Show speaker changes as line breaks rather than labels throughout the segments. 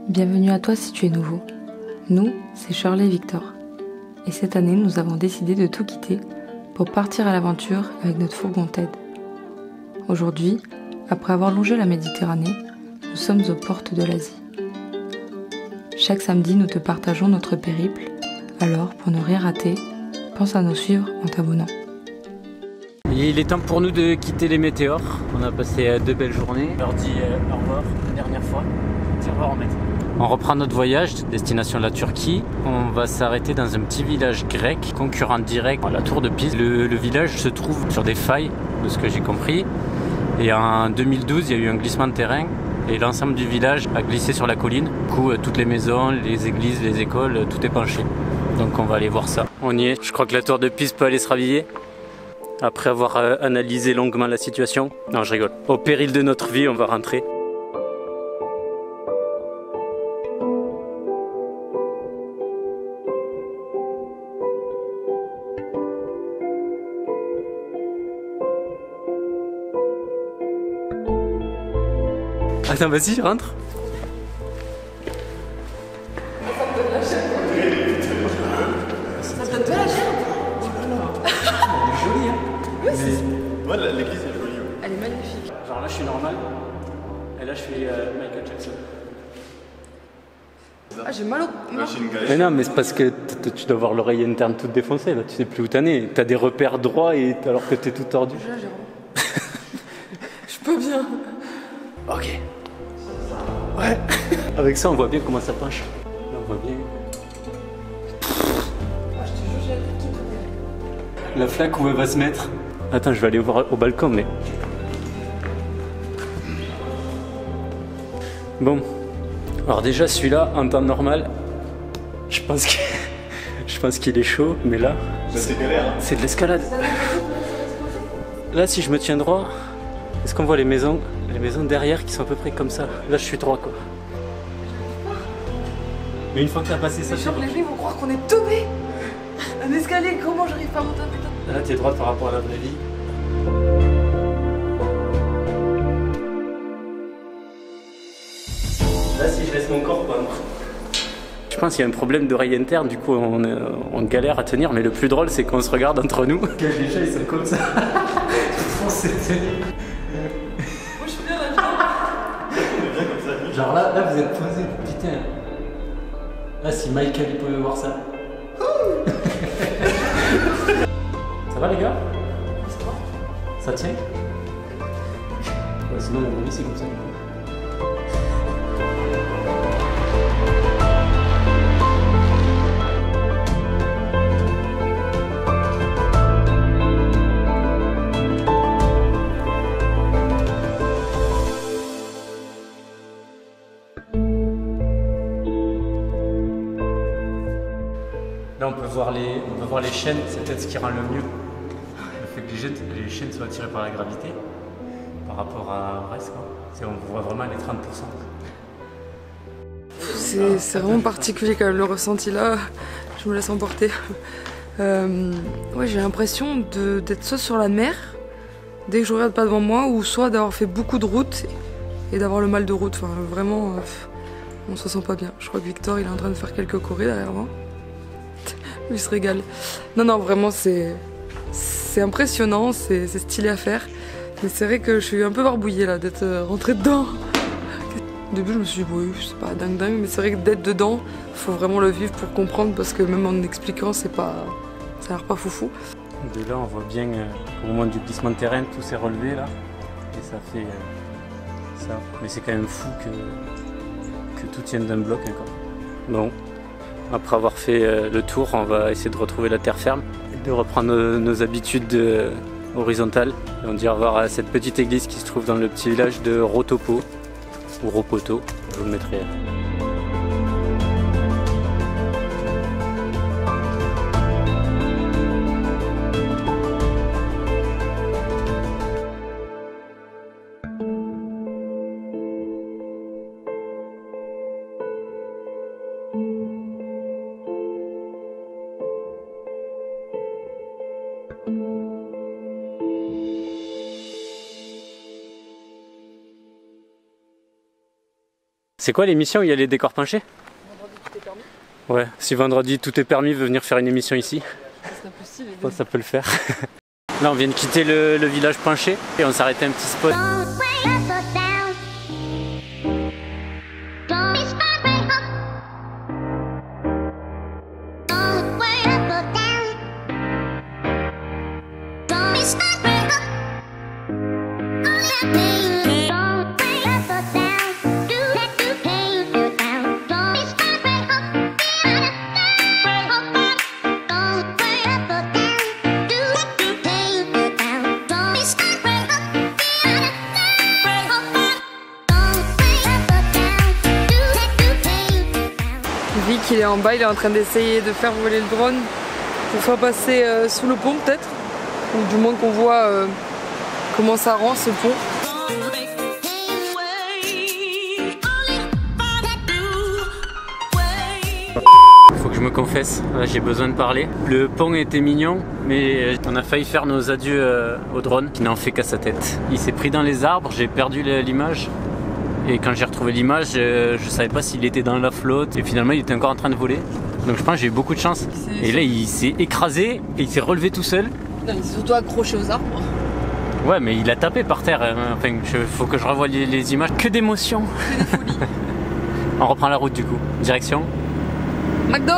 Bienvenue à toi si tu es nouveau. Nous, c'est Shirley et Victor. Et cette année, nous avons décidé de tout quitter pour partir à l'aventure avec notre fourgon TED. Aujourd'hui, après avoir longé la Méditerranée, nous sommes aux portes de l'Asie. Chaque samedi, nous te partageons notre périple. Alors, pour ne rien rater, pense à nous suivre en t'abonnant.
Il est temps pour nous de quitter les météores. On a passé 2 belles journées. On leur dit au revoir la dernière fois. Au revoir en maître. On reprend notre voyage, destination la Turquie. On va s'arrêter dans un petit village grec, concurrent direct à la tour de Pise. Le village se trouve sur des failles, de ce que j'ai compris. Et en 2012, il y a eu un glissement de terrain. Et l'ensemble du village a glissé sur la colline. Du coup, toutes les maisons, les églises, les écoles, tout est penché. Donc on va aller voir ça. On y est. Je crois que la tour de Pise peut aller se rhabiller. Après avoir analysé longuement la situation. Non, je rigole. Au péril de notre vie, on va rentrer. Attends, vas-y, rentre.
Ça te donne de la gerbe.
Elle est jolie, hein.
Oui, c'est...
Ouais, l'église est jolie.
Elle est magnifique.
Genre là, je suis normal. Et là, je fais Michael Jackson.
Ah, j'ai mal au...
Ouais, j'ai une galette.
Mais non, mais c'est parce que tu dois avoir l'oreille interne toute défoncée. Là, tu sais plus où t'en es. T'as des repères droits alors que t'es tout tordu.
Déjà, j'ai... Je peux bien.
Ok. Ouais. Avec ça, on voit bien comment ça penche. Là, on voit bien.
Ah, je te jure, j'ai la tête qui...
La flaque où elle va se mettre. Attends, je vais aller voir au balcon, mais... Bon. Alors déjà, celui-là, en temps normal, je pense qu'il est chaud, mais là...
C'est galère.
C'est de l'escalade. Là, si je me tiens droit, est-ce qu'on voit les maisons derrière qui sont à peu près comme ça? Là, je suis droit, quoi. Mais une fois que t'as passé ça,
Genre, les gens vont croire qu'on est tombés. Un escalier, comment j'arrive pas à monter un putain?
là, t'es droit par rapport à la vraie vie. Là, si je laisse mon corps prendre. Je pense qu'il y a un problème d'oreille interne, du coup, on galère à tenir, mais le plus drôle, c'est qu'on se regarde entre nous. Les chats, ils sont comme ça.
Moi, je suis bien là-dedans.
Genre là, vous êtes posé, putain. Là, si Michael il pouvait voir ça. Ça va les gars?
Ça va?
Ça tient? Ouais, sinon, mon avis, c'est comme ça. Là, on peut voir les chaînes, c'est peut-être ce qui rend le mieux. Le fait que les chaînes soient attirées par la gravité par rapport au reste, quoi. On voit vraiment les 30%.
C'est vraiment particulier quand même le ressenti là. Je me laisse emporter. Ouais, j'ai l'impression d'être soit sur la mer, dès que je regarde pas devant moi, ou soit d'avoir fait beaucoup de route et d'avoir le mal de route. Enfin, vraiment, on se sent pas bien. Je crois que Victor, il est en train de faire quelques chorés derrière moi. Il se régale. Non, vraiment, c'est impressionnant, c'est stylé à faire. Mais c'est vrai que je suis un peu barbouillée là, d'être rentrée dedans. Au début, je me suis dit, oui, c'est pas dingue, mais c'est vrai que d'être dedans, faut vraiment le vivre pour comprendre, parce que même en expliquant, ça a l'air pas foufou.
De là, on voit bien au moment du glissement de terrain, tout s'est relevé là. Et ça fait ça. Mais c'est quand même fou que tout tienne d'un bloc encore. Bon. Après avoir fait le tour, on va essayer de retrouver la terre ferme, de reprendre nos habitudes horizontales. Et on dit au revoir à cette petite église qui se trouve dans le petit village de Rotopo, ou Ropoto, je vous le mettrai. C'est quoi l'émission où il y a les décors penchés?
Vendredi tout est permis.
Ouais, si vendredi tout est permis, veut venir faire une émission ici.
Ça serait plus stylé.
Je pense que ça peut le faire. Là on vient de quitter le village penché et on s'arrêtait à un petit spot.
Vic il est en bas, il est en train d'essayer de faire voler le drone pour faire passer sous le pont peut-être, ou du moins qu'on voit comment ça rend ce pont.
Faut que je me confesse, là j'ai besoin de parler. Le pont était mignon, mais on a failli faire nos adieux au drone qui n'en fait qu'à sa tête. Il s'est pris dans les arbres, j'ai perdu l'image. Et quand j'ai retrouvé l'image, je savais pas s'il était dans la flotte et finalement il était encore en train de voler. Donc je pense que j'ai eu beaucoup de chance. Et là il s'est écrasé et il s'est relevé tout seul.
Non, il s'est surtout accroché aux arbres.
Ouais mais il a tapé par terre. Enfin, faut que je revoie les images. Que d'émotions.
Que des folies.
On reprend la route du coup. Direction
McDo.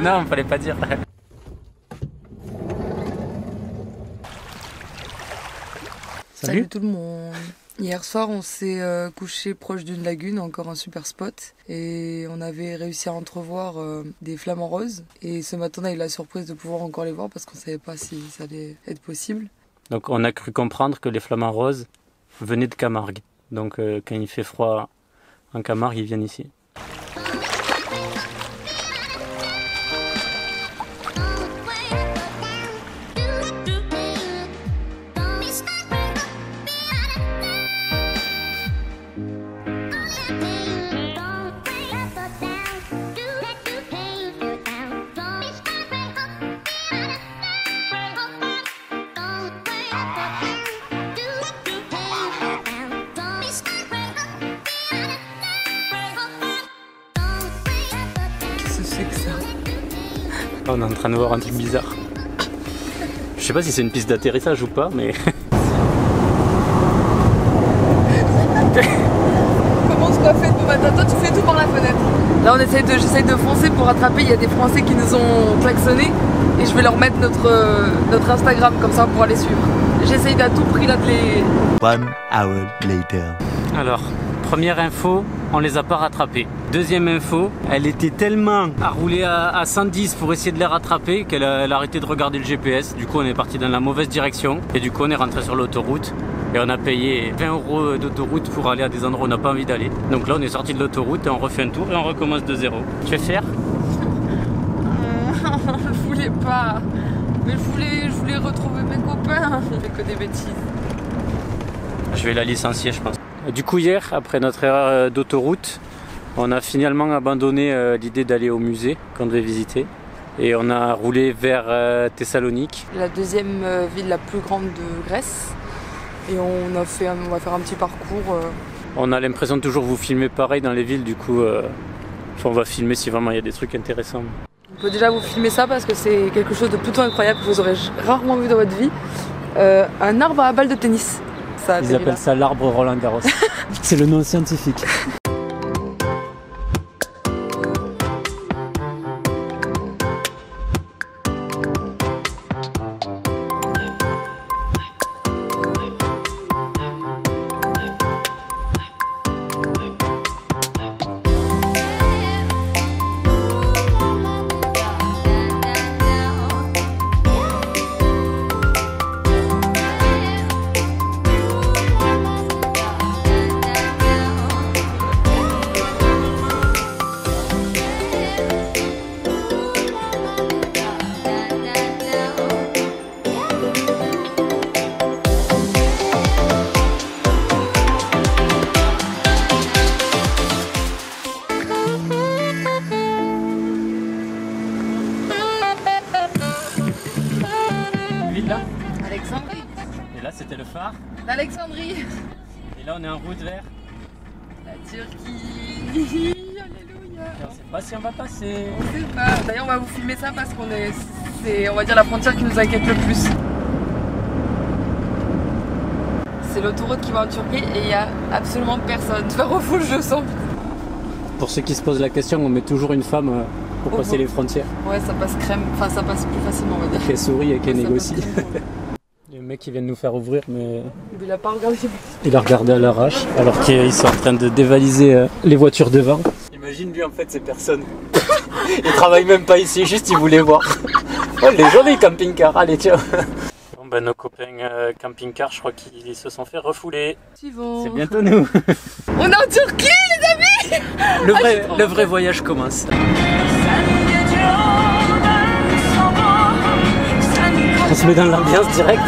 Non, fallait pas dire.
Salut tout le monde. Hier soir, on s'est couché proche d'une lagune, encore un super spot. Et on avait réussi à entrevoir des flamants roses. Et ce matin, on a eu la surprise de pouvoir encore les voir parce qu'on savait pas si ça allait être possible.
Donc on a cru comprendre que les flamants roses venaient de Camargue. Donc quand il fait froid en Camargue, ils viennent ici. On est en train de voir un truc bizarre. Je sais pas si c'est une piste d'atterrissage ou pas, mais...
Comment on se coiffer de matin? Toi, tu fais tout par la fenêtre. Là, j'essaye de foncer pour rattraper. Il y a des Français qui nous ont klaxonné. Et je vais leur mettre notre Instagram, comme ça, pour les suivre. J'essaye à tout prix là de les...
1 hour later.
Alors, première info, on les a pas rattrapés. Deuxième info, elle était tellement à rouler à 110 pour essayer de les rattraper qu'elle a arrêté de regarder le GPS. Du coup, on est parti dans la mauvaise direction. Et du coup, on est rentré sur l'autoroute. Et on a payé 20 € d'autoroute pour aller à des endroits où on n'a pas envie d'aller. Donc là, on est sorti de l'autoroute et on refait un tour et on recommence de zéro. Tu es fier?
Je voulais pas. Mais je voulais retrouver mes copains. Je fais que des bêtises.
Je vais la licencier, je pense. Du coup, hier, après notre erreur d'autoroute, on a finalement abandonné l'idée d'aller au musée qu'on devait visiter. Et on a roulé vers Thessalonique.
La deuxième ville la plus grande de Grèce. Et on va faire un petit parcours.
On a l'impression de toujours vous filmer pareil dans les villes, du coup, on va filmer si vraiment il y a des trucs intéressants.
On peut déjà vous filmer ça parce que c'est quelque chose de plutôt incroyable que vous aurez rarement vu dans votre vie. Un arbre à balle de tennis. Ça
Ils appellent ça l'arbre Roland Garros. C'est le nom scientifique.
Alexandrie.
Et là, c'était le phare.
L'Alexandrie.
Et là, on est en route vers
La Turquie. Oui, alléluia.
On sait pas si on va passer.
On sait pas. D'ailleurs, on va vous filmer ça parce qu'on est, c'est, on va dire, la frontière qui nous inquiète le plus. C'est l'autoroute qui va en Turquie et il y a absolument personne. Faire au full, je sens.
Pour ceux qui se posent la question, on met toujours une femme pour
Oh,
passer
bon.
les frontières.
Ouais, ça passe crème. Enfin, ça passe plus facilement, on va dire.
Qu'elle sourit et qu'elle
Ouais, ça
négocie.
passe crème.
Il y a un mec qui vient de nous faire ouvrir, mais
Il a pas regardé.
il a regardé à l'arrache, alors qu'ils sont en train de dévaliser les voitures devant. Imagine lui, en fait, ces personnes. Il travaille même pas ici, juste il voulait voir. Oh, les jolis camping-cars, allez, tiens. Bon, ben, nos copains camping-cars, je crois qu'ils se sont fait refouler.
Suivant.
C'est bientôt nous.
On est en Turquie, les amis.
Le vrai voyage commence. On se met dans l'ambiance directe.